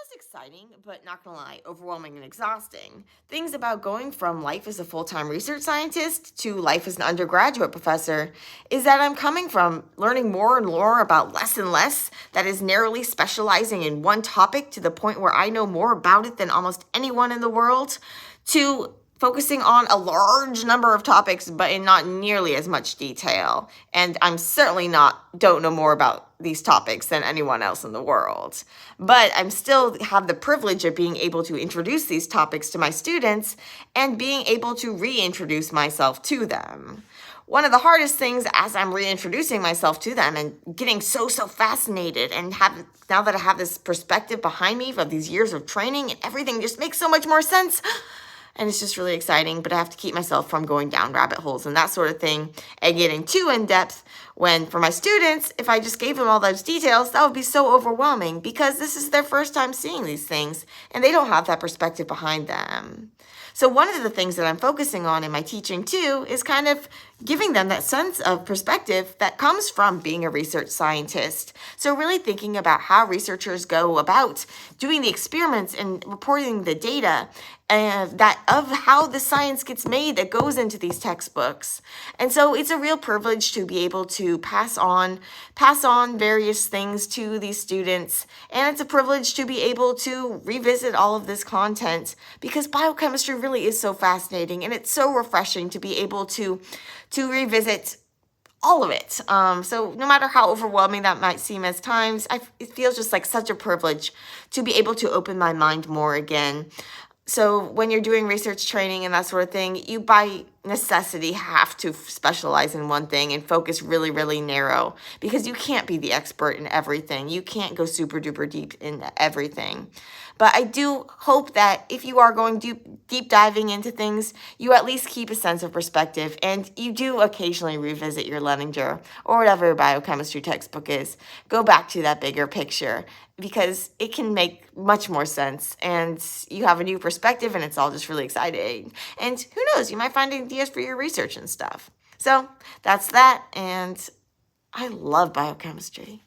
was exciting, but not gonna lie, overwhelming and exhausting. Things about going from life as a full time research scientist to life as an undergraduate professor is that I'm coming from learning more and more about less and less, that is, narrowly specializing in one topic to the point where I know more about it than almost anyone in the world, to focusing on a large number of topics, but in not nearly as much detail. And I'm certainly don't know more about these topics than anyone else in the world. But I'm still have the privilege of being able to introduce these topics to my students and being able to reintroduce myself to them. One of the hardest things as I'm reintroducing myself to them and getting so fascinated and now that I have this perspective behind me of these years of training and everything just makes so much more sense. And it's just really exciting, but I have to keep myself from going down rabbit holes and that sort of thing and getting too in depth when for my students, if I just gave them all those details, that would be so overwhelming because this is their first time seeing these things and they don't have that perspective behind them. So one of the things that I'm focusing on in my teaching too is kind of giving them that sense of perspective that comes from being a research scientist. So really thinking about how researchers go about doing the experiments and reporting the data and that of how the science gets made that goes into these textbooks. And so it's a real privilege to be able to pass on various things to these students. And it's a privilege to be able to revisit all of this content because biochemistry really is so fascinating and it's so refreshing to be able to revisit all of it. So no matter how overwhelming that might seem at times, it feels just like such a privilege to be able to open my mind more again. So when you're doing research training and that sort of thing, you by necessity have to specialize in one thing and focus really, really narrow because you can't be the expert in everything. You can't go super duper deep in everything. But I do hope that if you are going deep diving into things, you at least keep a sense of perspective and you do occasionally revisit your Leninger or whatever your biochemistry textbook is. Go back to that bigger picture because it can make much more sense and you have a new perspective and it's all just really exciting. And who knows, you might find ideas for your research and stuff. So that's that, and I love biochemistry.